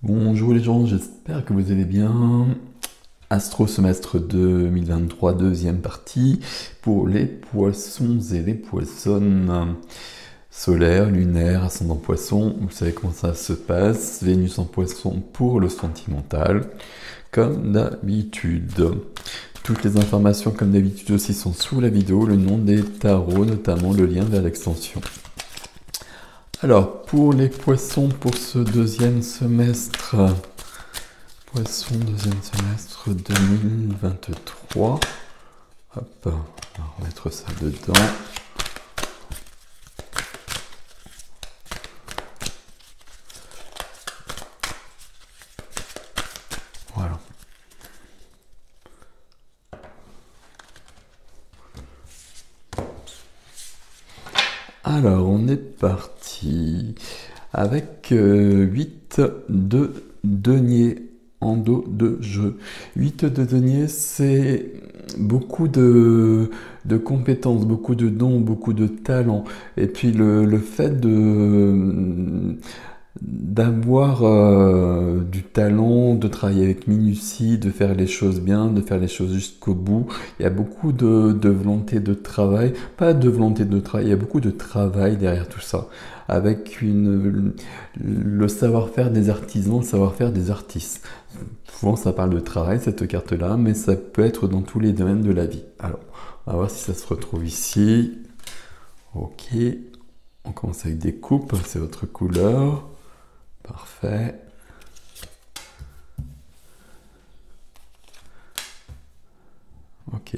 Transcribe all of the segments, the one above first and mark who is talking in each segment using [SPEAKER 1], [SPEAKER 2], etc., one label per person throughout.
[SPEAKER 1] Bonjour les gens, j'espère que vous allez bien. Astro semestre 2023, deuxième partie pour les poissons et les poissonnes. Solaire, lunaire, ascendant poisson, vous savez comment ça se passe. Vénus en poisson pour le sentimental, comme d'habitude. Toutes les informations, comme d'habitude aussi, sont sous la vidéo, le nom des tarots, notamment le lien vers l'extension. Alors, pour les poissons, pour ce deuxième semestre, poisson deuxième semestre 2023, hop, on va remettre ça dedans. Voilà. Alors, on est parti avec 8 de denier en dos de jeu. 8 de denier, c'est beaucoup de compétences, beaucoup de dons, beaucoup de talents. Et puis le fait d'avoir du talent, de travailler avec minutie, de faire les choses bien, de faire les choses jusqu'au bout. Il y a beaucoup de volonté de travail, pas de volonté de travail, il y a beaucoup de travail derrière tout ça, avec le savoir-faire des artisans, le savoir-faire des artistes. Souvent ça parle de travail, cette carte-là, mais ça peut être dans tous les domaines de la vie. Alors, on va voir si ça se retrouve ici. Ok, on commence avec des coupes, c'est votre couleur. Parfait. Ok.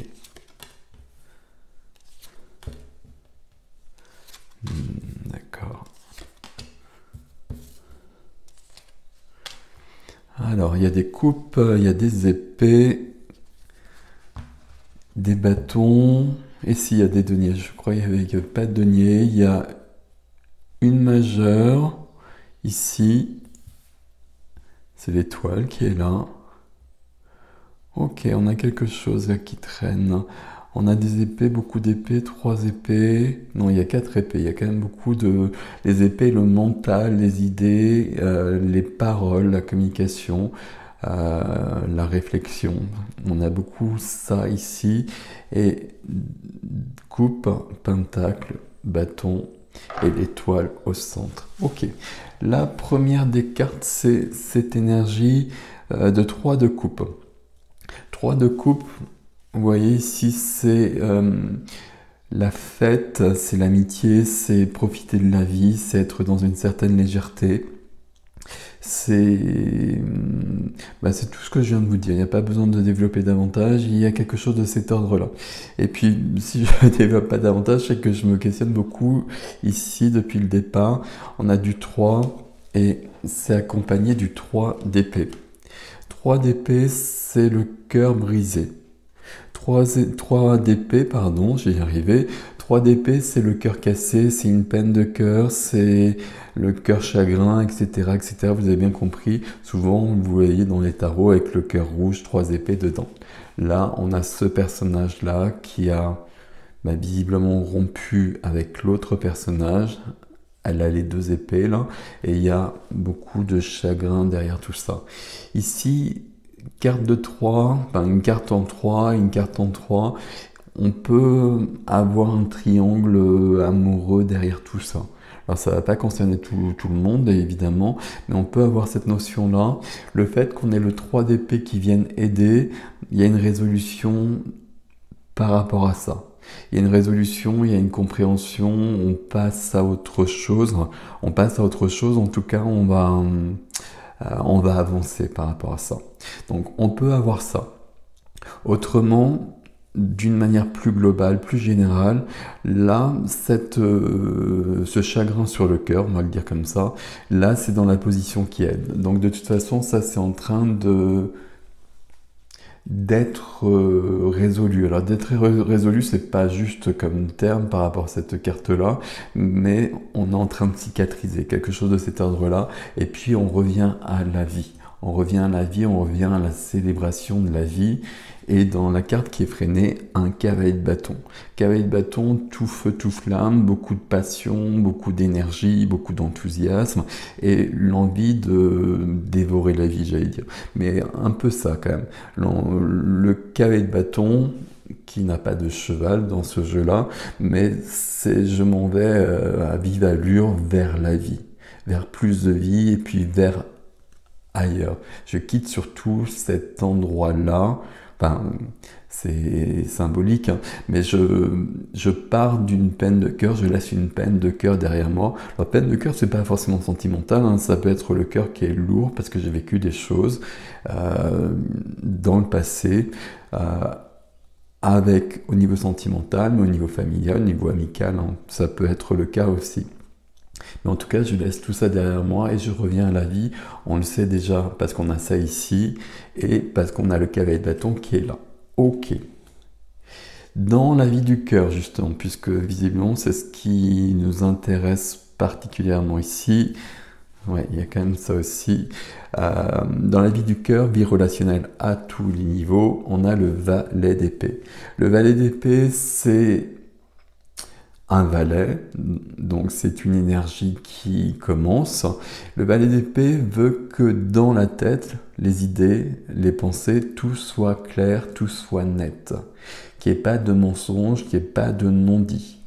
[SPEAKER 1] D'accord. Alors, il y a des coupes, il y a des épées, des bâtons. Et s'il y a des deniers, je crois qu'il n'y avait pas de denier. Il y a une majeure. Ici, c'est l'étoile qui est là. Ok, on a quelque chose là qui traîne. On a des épées, beaucoup d'épées, 3 épées. Non, il y a 4 épées. Il y a quand même beaucoup de... Les épées, le mental, les idées, les paroles, la communication, la réflexion. On a beaucoup ça ici. Et coupe, pentacle, bâton et l'étoile au centre. Ok. La première des cartes, c'est cette énergie de 3 de coupe. 3 de coupe, vous voyez ici, c'est la fête, c'est l'amitié, c'est profiter de la vie, c'est être dans une certaine légèreté. C'est tout ce que je viens de vous dire. Il n'y a pas besoin de développer davantage. Il y a quelque chose de cet ordre-là. Et puis, si je ne développe pas davantage, c'est que je me questionne beaucoup ici depuis le départ. On a du 3 et c'est accompagné du 3 d'épée. 3 d'épée, c'est le cœur brisé. 3 d'épée, pardon, j'y arrivé. 3 d'épée, c'est le cœur cassé, c'est une peine de cœur, c'est le cœur chagrin, etc., etc. Vous avez bien compris. Souvent, vous voyez dans les tarots avec le cœur rouge, 3 épées dedans. Là, on a ce personnage-là qui a visiblement rompu avec l'autre personnage. Elle a les 2 épées là, et il y a beaucoup de chagrin derrière tout ça. Ici, carte de 3, une carte en 3, une carte en 3, on peut avoir un triangle amoureux derrière tout ça. Alors ça ne va pas concerner tout le monde évidemment, mais on peut avoir cette notion-là. Le fait qu'on ait le 3 d'épée qui vienne aider, il y a une résolution par rapport à ça. Il y a une résolution, il y a une compréhension, on passe à autre chose. On passe à autre chose, en tout cas on va avancer par rapport à ça. Donc on peut avoir ça. Autrement, d'une manière plus globale, plus générale, là, ce chagrin sur le cœur, on va le dire comme ça, là c'est dans la position qui aide. Donc de toute façon, ça c'est en train d'être résolu. Alors d'être résolu, c'est pas juste comme terme par rapport à cette carte-là, mais on est en train de cicatriser quelque chose de cet ordre-là, et puis on revient à la vie. On revient à la vie, on revient à la célébration de la vie. Et dans la carte qui est freinée, un cavalier de bâton. Cavalier de bâton, tout feu, tout flamme, beaucoup de passion, beaucoup d'énergie, beaucoup d'enthousiasme et l'envie de dévorer la vie, j'allais dire. Mais un peu ça quand même. Le cavalier de bâton, qui n'a pas de cheval dans ce jeu-là, mais c'est je m'en vais à vive allure vers la vie, vers plus de vie et puis vers ailleurs. Je quitte surtout cet endroit-là. Enfin, c'est symbolique, hein, mais je pars d'une peine de cœur, je laisse une peine de cœur derrière moi. La peine de cœur, c'est pas forcément sentimental, hein, ça peut être le cœur qui est lourd parce que j'ai vécu des choses dans le passé, avec au niveau sentimental, mais au niveau familial, au niveau amical, hein, ça peut être le cas aussi. Mais en tout cas, je laisse tout ça derrière moi et je reviens à la vie. On le sait déjà parce qu'on a ça ici et parce qu'on a le cavalier de bâton qui est là. Ok. Dans la vie du cœur, justement, puisque visiblement c'est ce qui nous intéresse particulièrement ici. Ouais, il y a quand même ça aussi. Dans la vie du cœur, vie relationnelle à tous les niveaux, on a le valet d'épée. Le valet d'épée, c'est un valet, donc c'est une énergie qui commence. Le valet d'épée veut que dans la tête, les idées, les pensées, tout soit clair, tout soit net. Qu'il n'y ait pas de mensonge, qu'il n'y ait pas de non-dit.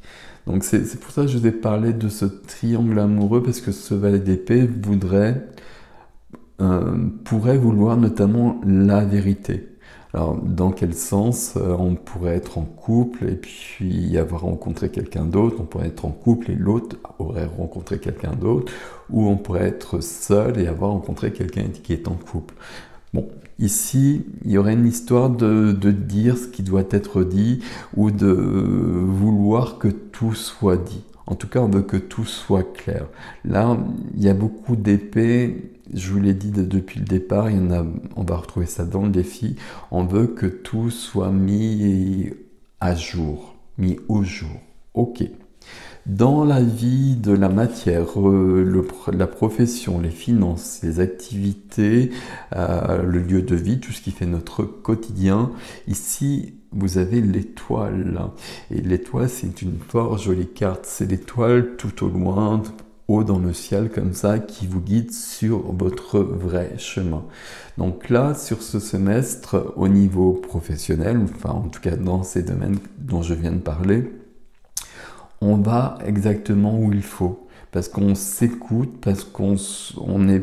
[SPEAKER 1] Donc c'est pour ça que je vous ai parlé de ce triangle amoureux, parce que ce valet d'épée pourrait vouloir notamment la vérité. Alors, dans quel sens on pourrait être en couple et puis avoir rencontré quelqu'un d'autre, on pourrait être en couple et l'autre aurait rencontré quelqu'un d'autre, ou on pourrait être seul et avoir rencontré quelqu'un qui est en couple. Bon, ici, il y aurait une histoire de dire ce qui doit être dit ou de vouloir que tout soit dit. En tout cas, on veut que tout soit clair. Là, il y a beaucoup d'épées. Je vous l'ai dit depuis le départ, on va retrouver ça dans le défi. On veut que tout soit mis à jour, mis au jour. Ok. Dans la vie de la matière, la profession, les finances, les activités, le lieu de vie, tout ce qui fait notre quotidien, ici, vous avez l'étoile. Et l'étoile, c'est une fort jolie carte. C'est l'étoile tout au loin, haut dans le ciel comme ça, qui vous guide sur votre vrai chemin. Donc là, sur ce semestre, au niveau professionnel, enfin en tout cas dans ces domaines dont je viens de parler, on va exactement où il faut, parce qu'on s'écoute, parce qu'on est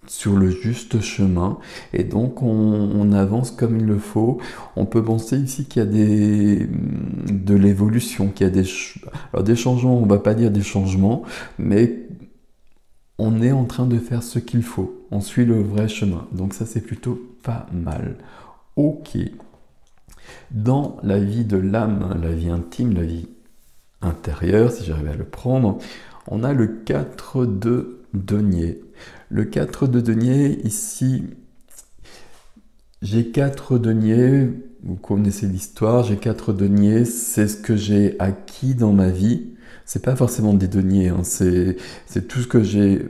[SPEAKER 1] sur le juste chemin, et donc on avance comme il le faut. On peut penser ici qu'il y a de l'évolution, qu'il y a alors des changements, on ne va pas dire des changements, mais on est en train de faire ce qu'il faut, on suit le vrai chemin, donc ça c'est plutôt pas mal. Ok. Dans la vie de l'âme, la vie intime, la vie intérieur, si j'arrive à le prendre, on a le 4 de denier. Le 4 de denier, ici, j'ai 4 deniers, vous connaissez l'histoire, j'ai 4 deniers, c'est ce que j'ai acquis dans ma vie. C'est pas forcément des deniers, hein, c'est tout ce que j'ai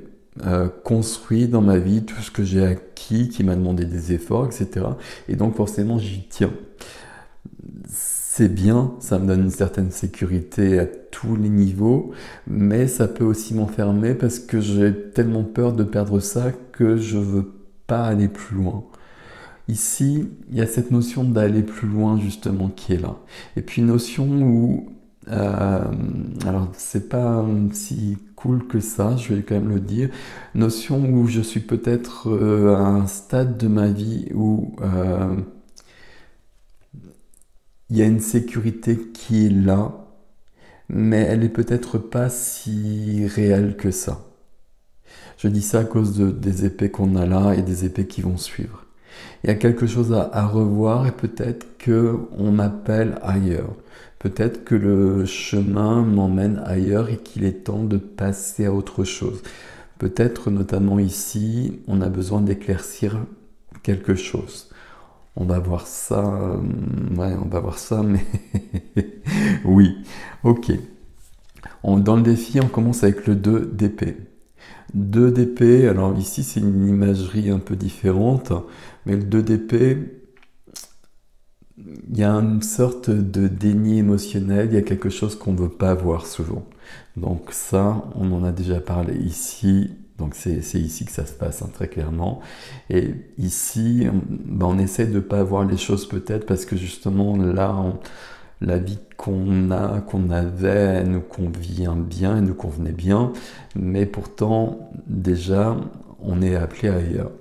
[SPEAKER 1] construit dans ma vie, tout ce que j'ai acquis, qui m'a demandé des efforts, etc. Et donc forcément, j'y tiens. C'est bien, ça me donne une certaine sécurité à tous les niveaux, mais ça peut aussi m'enfermer parce que j'ai tellement peur de perdre ça que je veux pas aller plus loin. Ici, il y a cette notion d'aller plus loin justement qui est là. Et puis une notion où, alors c'est pas si cool que ça, je vais quand même le dire, notion où je suis peut-être à un stade de ma vie où il y a une sécurité qui est là, mais elle est peut-être pas si réelle que ça. Je dis ça à cause des épées qu'on a là et des épées qui vont suivre. Il y a quelque chose à revoir et peut-être qu'on m'appelle ailleurs. Peut-être que le chemin m'emmène ailleurs et qu'il est temps de passer à autre chose. Peut-être notamment ici, on a besoin d'éclaircir quelque chose. On va voir ça, on va voir ça, mais oui, ok. Dans le défi, on commence avec le 2 d'épée. 2 d'épée, alors ici c'est une imagerie un peu différente, mais le 2 d'épée, il y a une sorte de déni émotionnel, il y a quelque chose qu'on ne veut pas voir souvent. Donc ça, on en a déjà parlé ici, donc c'est ici que ça se passe, hein, très clairement. Et ici, on essaie de ne pas voir les choses peut-être parce que justement là, la vie qu'on avait, elle nous convient bien, elle nous convenait bien, mais pourtant, déjà, on est appelé ailleurs.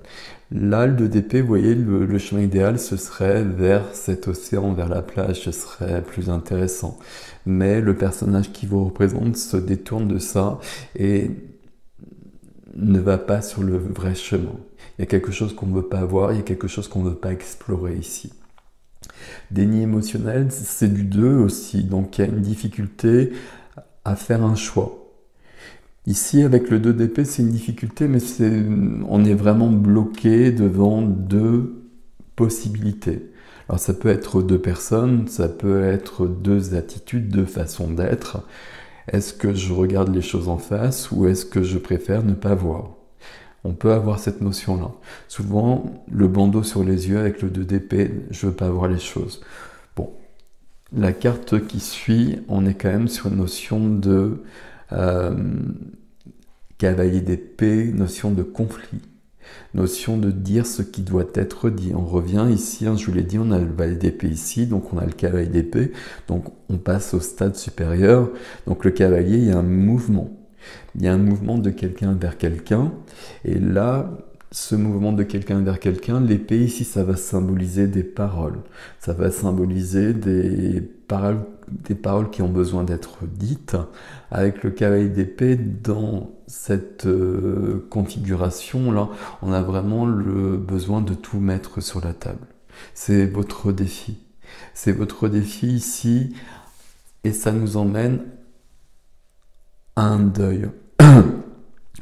[SPEAKER 1] Là, le 2DP, vous voyez, le chemin idéal, ce serait vers cet océan, vers la plage, ce serait plus intéressant. Mais le personnage qui vous représente se détourne de ça et ne va pas sur le vrai chemin. Il y a quelque chose qu'on ne veut pas voir, il y a quelque chose qu'on ne veut pas explorer ici. Déni émotionnel, c'est du 2 aussi, donc il y a une difficulté à faire un choix. Ici, avec le 2 d'épée, c'est une difficulté, mais on est vraiment bloqué devant 2 possibilités. Alors ça peut être 2 personnes, ça peut être 2 attitudes, 2 façons d'être. Est-ce que je regarde les choses en face ou est-ce que je préfère ne pas voir? On peut avoir cette notion-là. Souvent, le bandeau sur les yeux avec le 2 d'épée, je veux pas voir les choses. Bon, la carte qui suit, on est quand même sur une notion de cavalier d'épée, notion de conflit, notion de dire ce qui doit être dit. On revient ici, hein, je vous l'ai dit, on a le valet d'épée ici, donc on a le cavalier d'épée, donc on passe au stade supérieur. Donc le cavalier, il y a un mouvement. Il y a un mouvement de quelqu'un vers quelqu'un, et là, ce mouvement de quelqu'un vers quelqu'un, l'épée ici, ça va symboliser des paroles. Ça va symboliser des paroles qui ont besoin d'être dites. Avec le cavalier d'épée, dans cette configuration-là, on a vraiment le besoin de tout mettre sur la table. C'est votre défi. C'est votre défi ici, et ça nous emmène à un deuil.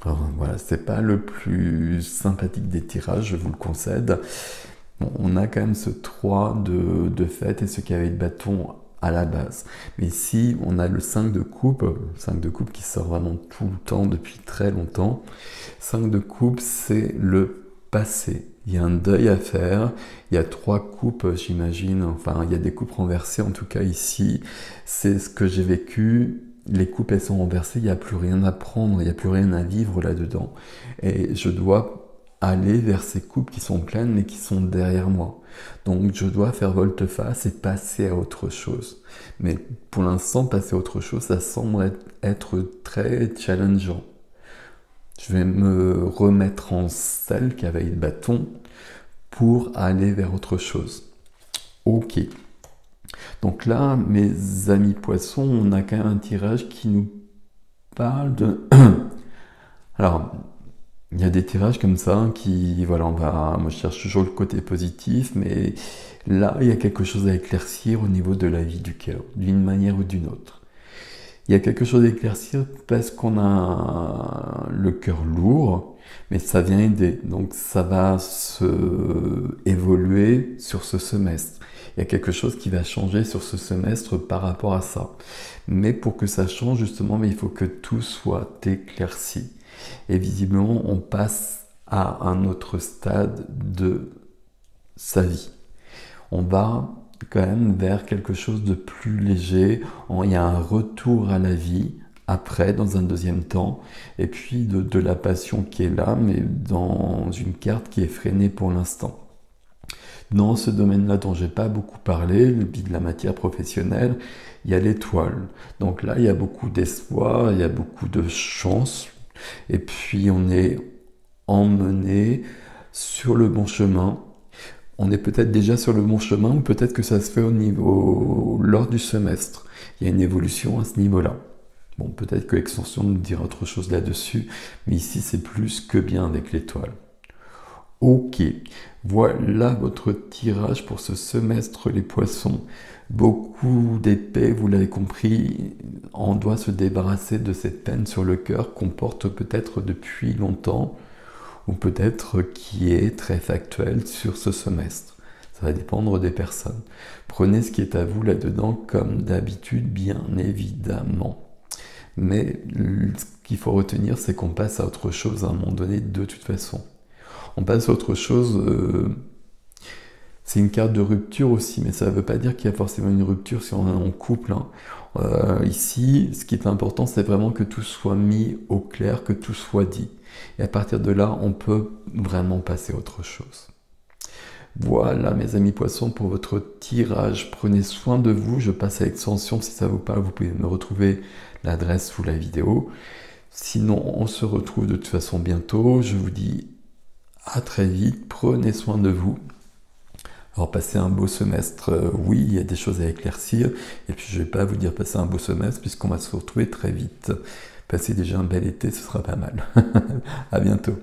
[SPEAKER 1] Alors, voilà, c'est pas le plus sympathique des tirages, je vous le concède. Bon, on a quand même ce 3 de fête et ce cavalier de bâton à la base. Mais ici, on a le 5 de coupe qui sort vraiment tout le temps, depuis très longtemps. 5 de coupe, c'est le passé. Il y a un deuil à faire, il y a 3 coupes, j'imagine, enfin, il y a des coupes renversées, en tout cas ici. C'est ce que j'ai vécu. Les coupes, elles sont renversées, il n'y a plus rien à prendre, il n'y a plus rien à vivre là-dedans. Et je dois aller vers ces coupes qui sont pleines, mais qui sont derrière moi. Donc je dois faire volte-face et passer à autre chose. Mais pour l'instant, passer à autre chose, ça semble être très challengeant. Je vais me remettre en selle, cavalier de bâton, pour aller vers autre chose. Ok. Donc là, mes amis poissons, on a quand même un tirage qui nous parle de... Alors, il y a des tirages comme ça qui, voilà, moi je cherche toujours le côté positif, mais là, il y a quelque chose à éclaircir au niveau de la vie du cœur, d'une manière ou d'une autre. Il y a quelque chose à éclaircir parce qu'on a le cœur lourd, mais ça vient aider. Donc ça va évoluer sur ce semestre. Il y a quelque chose qui va changer sur ce semestre par rapport à ça. Mais pour que ça change, justement, il faut que tout soit éclairci. Et visiblement, on passe à un autre stade de sa vie. On va quand même vers quelque chose de plus léger. Il y a un retour à la vie après, dans un deuxième temps, et puis de la passion qui est là, mais dans une carte qui est freinée pour l'instant. Dans ce domaine-là dont j'ai pas beaucoup parlé, le de la matière professionnelle, il y a l'étoile. Donc là, il y a beaucoup d'espoir, il y a beaucoup de chance, et puis on est emmené sur le bon chemin. On est peut-être déjà sur le bon chemin, ou peut-être que ça se fait lors du semestre. Il y a une évolution à ce niveau-là. Bon, peut-être que Extension nous dira autre chose là-dessus, mais ici c'est plus que bien avec l'étoile. Ok, voilà votre tirage pour ce semestre les poissons. Beaucoup d'épais, vous l'avez compris, on doit se débarrasser de cette peine sur le cœur qu'on porte peut-être depuis longtemps, ou peut-être qui est très factuel sur ce semestre. Ça va dépendre des personnes. Prenez ce qui est à vous là-dedans comme d'habitude, bien évidemment. Mais ce qu'il faut retenir, c'est qu'on passe à autre chose à un moment donné de toute façon. On passe à autre chose, c'est une carte de rupture aussi, mais ça ne veut pas dire qu'il y a forcément une rupture si on est en couple, hein. Ici, ce qui est important, c'est vraiment que tout soit mis au clair, que tout soit dit. Et à partir de là, on peut vraiment passer à autre chose. Voilà mes amis poissons pour votre tirage. Prenez soin de vous. Je passe à l'extension. Si ça vous parle, vous pouvez me retrouver l'adresse sous la vidéo. Sinon, on se retrouve de toute façon bientôt. Je vous dis à très vite. Prenez soin de vous. Alors, passez un beau semestre. Oui, il y a des choses à éclaircir. Et puis, je ne vais pas vous dire passer un beau semestre puisqu'on va se retrouver très vite. Passez déjà un bel été, ce sera pas mal. À bientôt.